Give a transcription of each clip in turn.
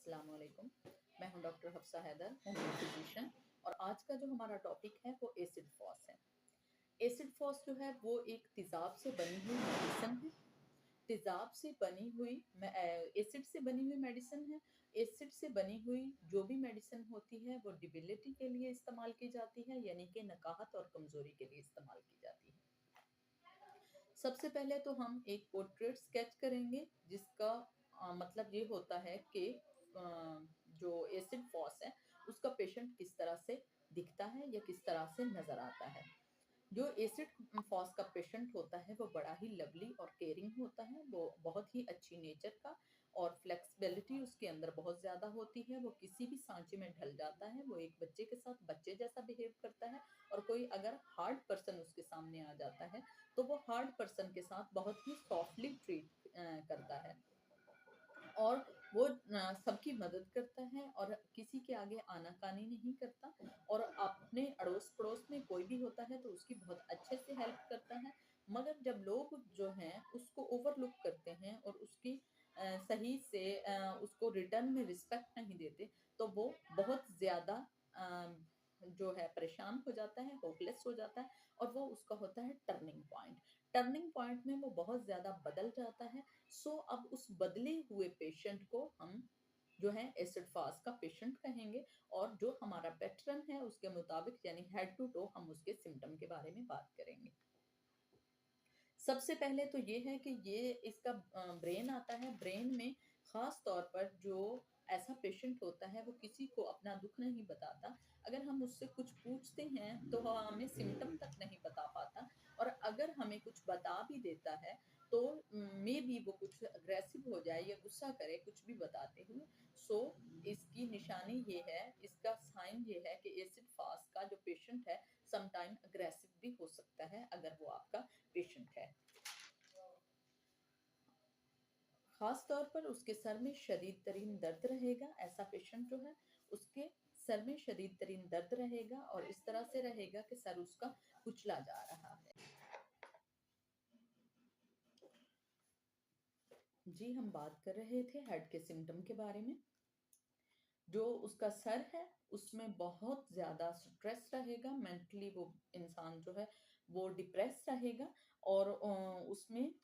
अस्सलाम वालेकुम। मैं हूं doctor Hafsa Haider, homeo physician. और आज का जो हमारा टॉपिक है वो एसिड फॉस है। एसिड फॉस जो है वो एक तेज़ाब से बनी हुई मेडिसिन है। तेज़ाब से बनी हुई एसिड से बनी हुई मेडिसिन है। एसिड से बनी हुई जो भी मेडिसिन होती है वो डिबिलिटी के लिए इस्तेमाल की जाती है, यानी कि नकाहत और कमज़ोरी के लिए इस्तेमाल की जाती है। सबसे पहले तो हम एक पोर्ट्रेट स्केच करेंगे, जिसका मतलब ये होता है कि जो एसिड फॉस है उसका पेशेंट किस तरह से दिखता है या किस तरह से नज़र आता है। जो एसिड फॉस का पेशेंट होता है वो बड़ा ही लवली और केयरिंग होता है, वो बहुत ही अच्छी नेचर का, और फ्लेक्सिबिलिटी उसके अंदर बहुत ज़्यादा होती है। वो किसी भी सांचे में ढल जाता है, वो एक बच्चे के साथ बच्चे जैसा बिहेव करता है। और कोई अगर हार्ड पर्सन उसके सामने आ जाता है तो वो हार्ड पर्सन के साथ बहुत ही सॉफ्टली ट्रीट करता है, और वो सबकी मदद करता है और किसी के आगे आनाकानी नहीं करता। और अपने अड़ोस पड़ोस में कोई भी होता है तो उसकी बहुत अच्छे से हेल्प करता है। मगर जब लोग जो हैं उसको ओवरलुक करते हैं और उसकी सही से उसको रिटर्न में रिस्पेक्ट नहीं देते, तो वो बहुत ज़्यादा जो है परेशान हो जाता है, होपलेस हो जाता है, और वो उसका होता है टर्निंग पॉइंट। टर्निंग पॉइंट में वो बहुत ज़्यादा बदल जाता है। सो अब उस बदले हुए पेशेंट को हम जो है एसिड फास्ट का पेशेंट कहेंगे, और जो हमारा पैटर्न है उसके मुताबिक यानी हेड टू टो हम उसके सिम्टम के बारे में बात करेंगे। सबसे पहले तो ये है कि ये इसका ब्रेन आता है। ब्रेन में ख़ास तौर पर जो ऐसा पेशेंट होता है वो किसी को अपना दुख नहीं बताता। अगर हम उससे कुछ पूछते हैं तो वह हमें सिम्टम तक नहीं बता पाता, और अगर हमें कुछ बता भी देता है तो मे बी वो कुछ अग्रेसिव हो जाए या गुस्सा करे कुछ भी बताते हुए। सो इसकी निशानी ये है, इसका साइन ये है कि एसिड फास्ट का जो पेशेंट है समटाइम अग्रेसिव भी हो सकता है अगर वो आपका पेशेंट है। खास तौर पर उसके सर में शदीद तरीन दर्द रहेगा। ऐसा पेशेंट जो है उसके सर में शदीद तरीन दर्द रहेगा और इस तरह से रहेगा कि सर उसका कुचला जा रहा है। जी, हम बात कर रहे थे हेड के सिम्टम के बारे में। जो उसका सर है उसमें बहुत ज़्यादा स्ट्रेस रहेगा, मेंटली वो इंसान जो है वो डिप्रेस रहेगा, और उसमें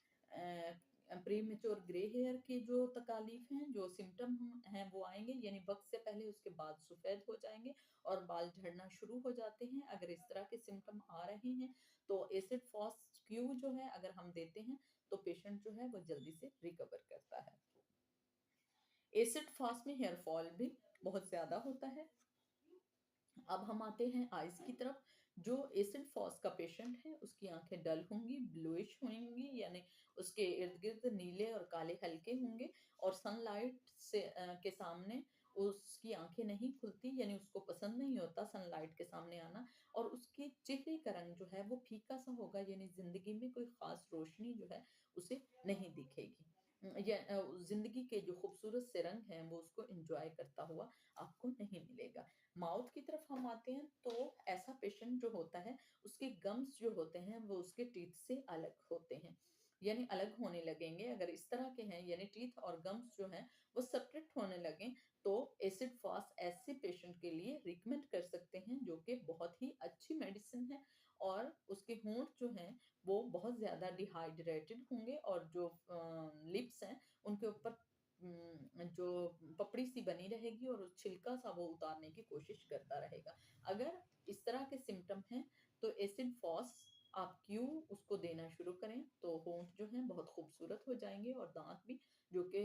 प्रीमेच्योर ग्रे हेयर की जो तकालीफ हैं, जो सिम्टम हैं वो आएंगे, यानी वक्त से पहले उसके बाल सफ़ेद हो जाएंगे और बाल झड़ना शुरू हो जाते हैं। अगर इस तरह के सिम्टम आ रहे हैं तो एसिड फॉस क्यू जो है अगर हम देते हैं तो पेशेंट जो है वो जल्दी से रिकवर करता है। एसिड फास्ट में हेयर फॉल भी बहुत ज़्यादा होता है। अब हम आते हैं आइज की तरफ। जो एसिड फॉस का पेशेंट है उसकी आंखें डल होंगी, ब्लूइश होंगी, यानी उसके इर्द गिर्द नीले और काले हल्के होंगे, और सनलाइट से के सामने उसकी आंखें नहीं खुलती, यानी उसको पसंद नहीं होता सनलाइट के सामने आना। और उसके चेहरे का रंग जो है वो फीका सा होगा, यानी जिंदगी में कोई खास रोशनी जो है उसे नहीं दिखेगी। या जिंदगी के जो खूबसूरत से रंग हैं वो उसको एंजॉय करता हुआ आपको नहीं मिलेगा। माउथ की तरफ हम आते हैं तो ऐसा पेशेंट जो होता है उसके गम्स जो होते हैं वो उसके टीथ से अलग होते हैं, यानी अलग होने लगेंगे। अगर इस तरह के हैं यानी टीथ और गम्स जो हैं वो सेपरेट होने लगें, तो एसिड फास्ट ऐसे पेशेंट के लिए रिकमेंड कर सकते हैं, जो कि बहुत ही अच्छी मेडिसिन है। और उसके होंठ जो हैं वो बहुत ज़्यादा डिहाइड्रेटेड होंगे, और जो लिप्स हैं उनके ऊपर जो पपड़ी सी बनी रहेगी और छिलका सा वो उतारने की कोशिश करता रहेगा। अगर इस तरह के सिम्टम हैं तो एसिड फॉस आप क्यों उसको देना शुरू करें, तो होंठ जो हैं बहुत खूबसूरत हो जाएंगे, और दांत भी जो कि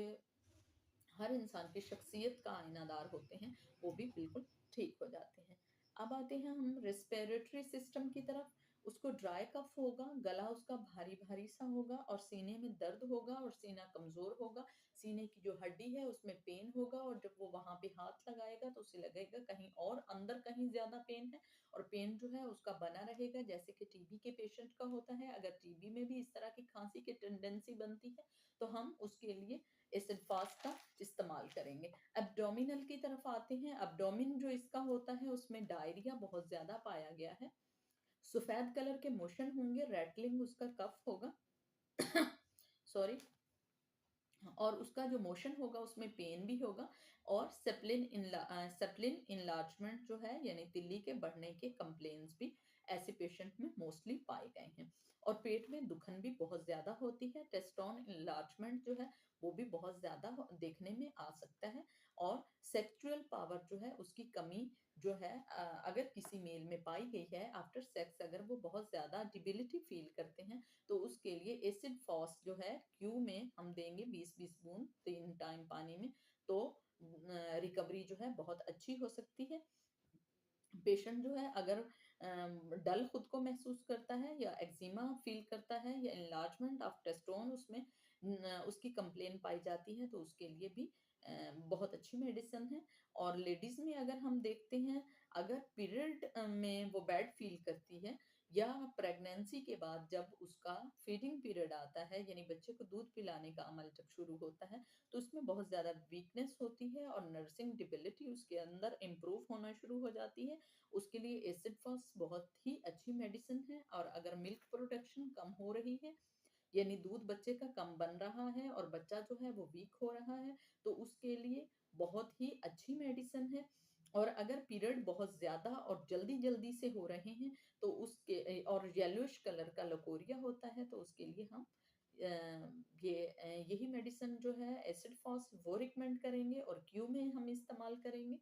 हर इंसान की शख्सियत का आईनादार होते हैं वो भी बिल्कुल ठीक हो जाते हैं। अब आते हैं हम रेस्पिरेटरी सिस्टम की तरफ। उसको ड्राई कफ होगा, गला उसका भारी भारी सा होगा, और सीने में दर्द होगा और सीना कमज़ोर होगा। सीने की जो हड्डी है उसमें पेन होगा, और जब वो वहाँ पे हाथ लगाएगा तो उसे लगेगा कहीं और अंदर कहीं ज़्यादा पेन है, और पेन जो है उसका बना रहेगा जैसे कि टीबी के पेशेंट का होता है। अगर टीबी में भी इस तरह की खांसी की टेंडेंसी बनती है तो हम उसके लिए एसिड फास्ट का इस्तेमाल करेंगे। एब्डोमिनल की तरफ आते हैं। एब्डोमिन जो इसका होता है उसमें डायरिया बहुत ज़्यादा पाया गया है। सफ़ेद कलर के मोशन होंगे, रैटलिंग उसका कफ होगा। सॉरी। और उसका जो मोशन होगा उसमें पेन भी होगा, और सेप्लिन इनलार्जमेंट जो है यानी तिल्ली के बढ़ने के कंप्लेन्स भी ऐसे पेशेंट में मोस्टली पाए गए हैं। और पेट में दुखन भी बहुत ज़्यादा होती है, टेस्टोन इनलार्जमेंट जो है वो भी बहुत ज़्यादा देखने में आ सकता है। और सेक्सुअल पावर जो है उसकी कमी जो है अगर किसी मेल में पाई गई है आफ्टर सेक्स, अगर वो बहुत ज़्यादा डिबिलिटी फील करते हैं, तो उसके लिए एसिड फॉस जो है क्यू में हम देंगे 20-20 बूंद 3 टाइम पानी में, तो रिकवरी जो है बहुत अच्छी हो सकती है। पेशेंट जो है अगर डल खुद को महसूस करता है या एक्जिमा फील करता है या enlargement ऑफ टेस्टोन उसमें उसकी कंप्लेन पाई जाती है, तो उसके लिए भी बहुत अच्छी मेडिसिन है। और लेडीज में अगर हम देखते हैं, अगर पीरियड में वो बैड फील करती है या प्रेगनेंसी के बाद जब उसका फीडिंग पीरियड आता है यानी बच्चे को दूध पिलाने का अमल जब शुरू होता है, तो उसमें बहुत ज़्यादा वीकनेस होती है और नर्सिंग डिबिलिटी उसके अंदर इम्प्रूव होना शुरू हो जाती है। उसके लिए एसिड फॉस बहुत ही अच्छी मेडिसिन है। और अगर मिल्क प्रोडक्शन कम हो रही है यानी दूध बच्चे का कम बन रहा है और बच्चा जो है वो वीक हो रहा है, तो उसके लिए बहुत ही अच्छी मेडिसिन है। और अगर पीरियड बहुत ज़्यादा और जल्दी जल्दी से हो रहे हैं, तो उसके और येलोइश कलर का लकोरिया होता है, तो उसके लिए हम यही मेडिसिन जो है एसिड फॉस वो रिकमेंड करेंगे और क्यू में हम इस्तेमाल करेंगे।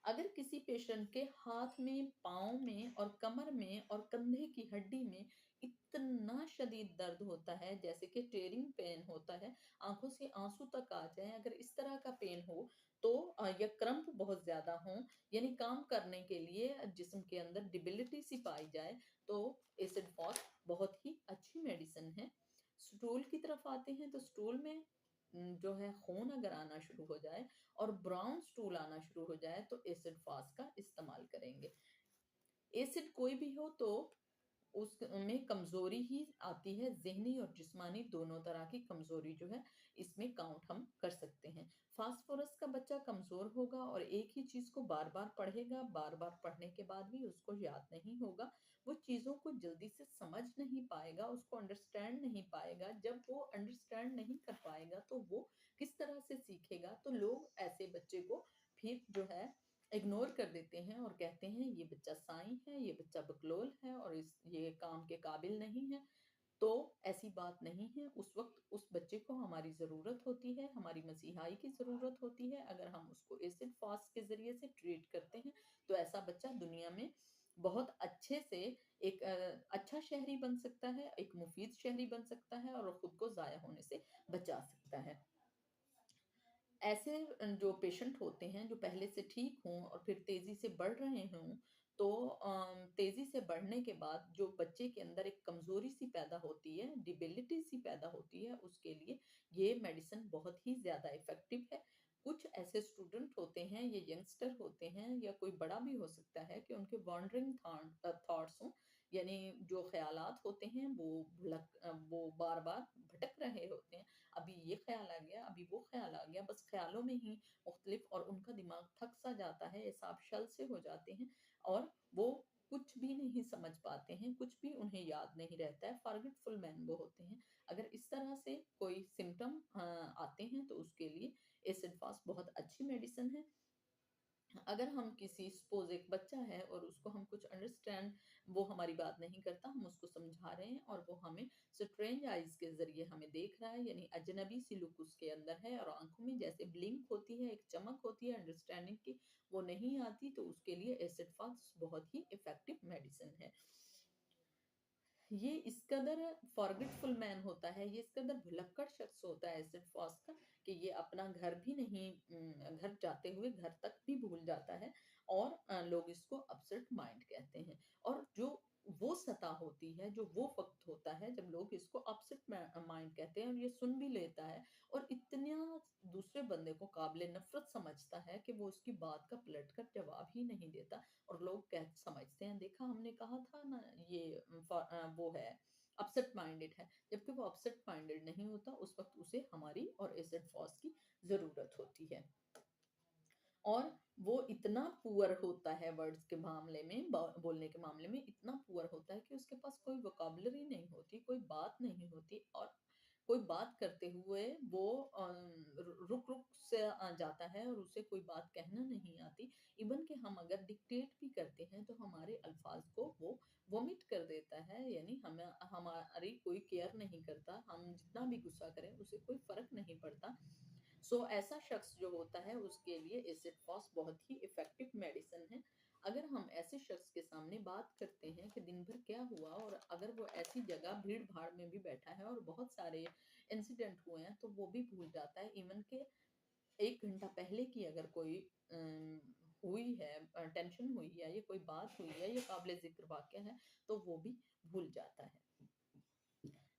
अगर किसी पेशेंट के हाथ में, पाँव में और कमर में और कंधे की हड्डी में इतना शदीद दर्द होता है जैसे कि टेयरिंग पेन होता है, आंखों से आंसू तक आ जाए, अगर इस तरह का पेन हो तो या क्रम्प बहुत ज्यादा हो यानी काम करने के लिए जिस्म के अंदर डिबिलिटी सी पाई जाए, तो एसिड फॉस बहुत ही अच्छी मेडिसिन है। स्टूल की तरफ आते हैं, तो स्टूल में जो है खून अगर आना शुरू हो जाए और ब्राउन स्टूल आना शुरू हो जाए, तो एसिड फास्ट का इस्तेमाल करेंगे। एसिड कोई भी हो तो उसमें कमजोरी ही आती है, ज़हनी और जिस्मानी दोनों तरह की कमजोरी जो है इसमें काउंट हम कर सकते हैं। फास्फोरस का बच्चा कमजोर होगा और एक ही चीज को बार बार पढ़ेगा, बार बार पढ़ने के बाद भी उसको याद नहीं होगा, वो चीजों को जल्दी से समझ नहीं पाएगा, उसको अंडरस्टैंड नहीं पाएगा। जब वो अंडरस्टैंड नहीं कर पाएगा तो वो किस तरह से सीखेगा? तो लोग ऐसे बच्चे को फिर जो है इग्नोर कर देते हैं और कहते हैं ये बच्चा साई है, ये बच्चा बकलोल है और इस ये काम के काबिल नहीं है। तो ऐसी बात नहीं है, उस वक्त उस बच्चे को हमारी ज़रूरत होती है, हमारी मसीहाई की ज़रूरत होती है। अगर हम उसको एसिड फास्ट के ज़रिए से ट्रीट करते हैं, तो ऐसा बच्चा दुनिया में बहुत अच्छे से एक अच्छा शहरी बन सकता है, एक मुफीद शहरी बन सकता है और खुद को ज़ाया होने से बचा सकता है। ऐसे जो पेशेंट होते हैं जो पहले से ठीक हों और फिर तेजी से बढ़ रहे हों, तो तेजी से बढ़ने के बाद जो बच्चे के अंदर एक कमजोरी सी पैदा होती है, डिबिलिटी सी पैदा होती है, उसके लिए ये मेडिसिन बहुत ही ज्यादा इफेक्टिव है। कुछ ऐसे स्टूडेंट होते हैं, ये यंगस्टर होते हैं या कोई बड़ा भी हो सकता है कि उनके वॉन्डरिंग थॉट्स हों, यानी जो ख्यालात होते हैं वो बार बार भटक रहे होते हैं। अभी ये ख्याल आ गया, अभी वो ख्याल आ गया, बस ख्यालों में ही मुख्तलिफ, और उनका दिमाग थक सा जाता है, एसाब शल से हो जाते हैं और वो कुछ भी नहीं समझ पाते हैं, कुछ भी उन्हें याद नहीं रहता है, फॉरगेटफुल मैन वो होते हैं। अगर इस तरह से कोई सिम्टम आते हैं, तो उसके लिए एसिड फास्ट बहुत अच्छी मेडिसिन है। अगर हम किसी सपोज एक बच्चा है और उसको हम कुछ अंडरस्टैंड, वो हमारी बात नहीं करता, हम उसको समझा रहे हैं और वो हमें स्ट्रेंज आइज के जरिए हमें देख रहा है, यानी अजनबी सी लुक उसके अंदर है और आंखों में जैसे ब्लिंक होती है, एक चमक होती है अंडरस्टैंडिंग की, वो नहीं आती, तो उसके लिए एसिड फास्ट बहुत ही इफेक्टिव मेडिसिन है। ये इस कदर फॉरगेटफुल मैन होता है, ये इस कदर भुलक्कड़ शख्स होता है एसिड फॉस का, कि ये अपना घर भी नहीं, घर जाते हुए घर तक भी भूल जाता है। और लोग इसको अपसेट माइंड कहते हैं। और जो वो सतह होती है, जो वो वक्त होता है जब लोग इसको अपसेट माइंड कहते हैं और ये सुन भी लेता है और इतना दूसरे बंदे को काबिल नफरत समझता है कि वो उसकी बात का पलट कर जवाब ही नहीं देता, और लोग कह समझते हैं, देखा हमने कहा था ना, ये वो है, अपसेट माइंडेड है, जबकि वो अपसेट माइंडेड नहीं होता, उस वक्त उसे हमारी और एसिड फॉस की जरूरत होती है। और वो इतना पुअर होता है वर्ड्स के मामले में, बोलने के मामले में इतना पुअर होता है कि उसके पास कोई वोकाबलरी नहीं होती, कोई बात नहीं होती, और कोई बात करते हुए वो रुक रुक से जाता है और उसे कोई बात कहना नहीं आती। इवन कि हम अगर डिक्टेट भी करते हैं तो हमारे अल्फाज को वो वोमिट कर देता है, यानी हमें हमारी कोई केयर नहीं करता, हम जितना भी गुस्सा करें उसे कोई फर्क नहीं पड़ता। ऐसा शख्स जो होता है उसके लिए एसिड फॉस बहुत ही इफेक्टिव मेडिसिन है। अगर हम ऐसे शख्स के सामने बात करते हैं कि दिन भर क्या हुआ, और अगर वो ऐसी जगह भीड़ भाड़ में भी बैठा है और बहुत सारे इंसिडेंट हुए हैं तो वो भी भूल जाता है। इवन के 1 घंटा पहले की अगर कोई अम, हुई है, टेंशन हुई है, या कोई बात हुई है, या काबिल जिक्र वाक्य है, तो वो भी भूल जाता है।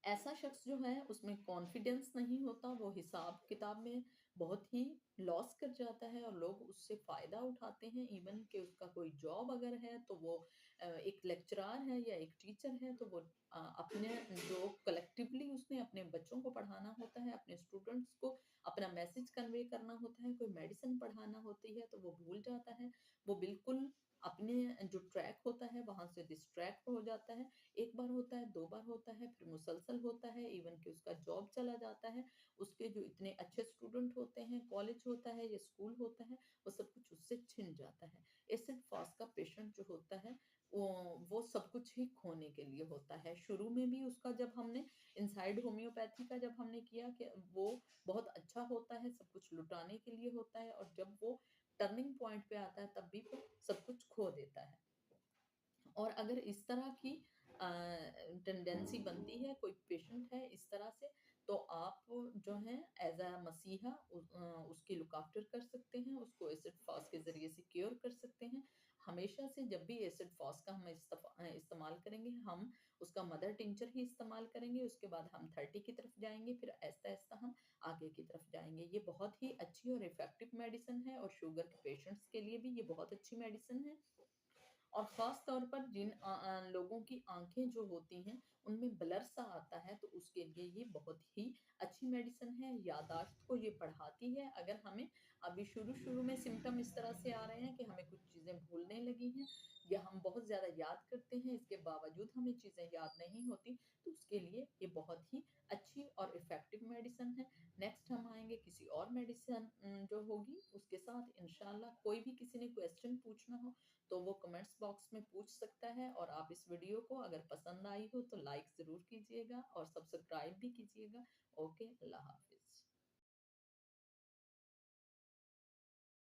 ऐसा शख्स जो है उसमें कॉन्फिडेंस नहीं होता, वो हिसाब किताब में बहुत ही लॉस कर जाता है और लोग उससे फ़ायदा उठाते हैं। इवन कि उसका कोई जॉब अगर है तो वो एक लेक्चरार है या एक टीचर है, तो वो अपने जो कलेक्टिवली उसने अपने बच्चों को पढ़ाना होता है, अपने स्टूडेंट्स को अपना मैसेज कन्वे करना होता है, कोई मेडिसिन पढ़ाना होती है, तो वो भूल जाता है। वो बिल्कुल अपने जो ट्रैक होता है वहाँ से डिस्ट्रैक्ट हो जाता है। एक बार होता है, 2 बार होता है, फिर मुसलसल होता है, इवन कि उसका जॉब चला जाता है। उसके जो इतने अच्छे स्टूडेंट होते हैं, कॉलेज होता है या स्कूल होता है, वो सब कुछ उससे छिन जाता है। एसिड फास्ट का पेशेंट जो होता है, वो सब कुछ ही खोने के लिए होता है। शुरू में भी उसका जब हमने इनसाइड होम्योपैथी का जब हमने किया कि वो बहुत अच्छा होता है, सब कुछ लुटाने के लिए होता है, और जब वो टर्निंग पॉइंट पे आता है तब भी वो सब कुछ खो देता है। और अगर इस तरह की टेंडेंसी बनती है, कोई पेशेंट है इस तरह से, तो आप जो है एज अ मसीहा उसकी लुक आफ्टर कर सकते हैं, उसको एसिड फास्ट के ज़रिए से क्योर कर सकते हैं। हमेशा से जब भी एसिड फास्ट का हम इस्तेमाल करेंगे, हम उसका मदर टिंचर ही इस्तेमाल करेंगे, उसके बाद हम 30 की तरफ जाएंगे, फिर आहिस्ता आहिस्ता हम आगे की तरफ जाएंगे। ये बहुत ही अच्छी और इफेक्टिव मेडिसिन है, और शुगर के पेशेंट्स के लिए भी ये बहुत अच्छी मेडिसिन है। और ख़ास तौर पर जिन लोगों की आँखें जो होती हैं, उनमें ब्लर सा आता है, तो उसके लिए ये बहुत ही अच्छी मेडिसिन है। याददाश्त को ये बढ़ाती है। अगर हमें अभी शुरू-शुरू में सिम्पटम इस तरह से आ रहे हैं कि हमें कुछ चीज़ें भूलने लगी हैं, या हम बहुत ज़्यादा याद करते हैं, इसके बावजूद हमें चीज़ें याद नहीं होती, तो उसके लिए ये बहुत ही अच्छी और इफ़ेक्टिव मेडिसिन है। नेक्स्ट हम आएँगे किसी और मेडिसिन जो होगी उसके साथ इंशाअल्लाह। कोई भी किसी ने क्वेश्चन पूछना हो तो वो कमेंट्स बॉक्स में पूछ सकता है, और आप इस वीडियो को अगर पसंद आई हो तो लाइक ज़रूर कीजिएगा और सब्सक्राइब भी कीजिएगा। ओके, अल्लाह हाफ़िज़।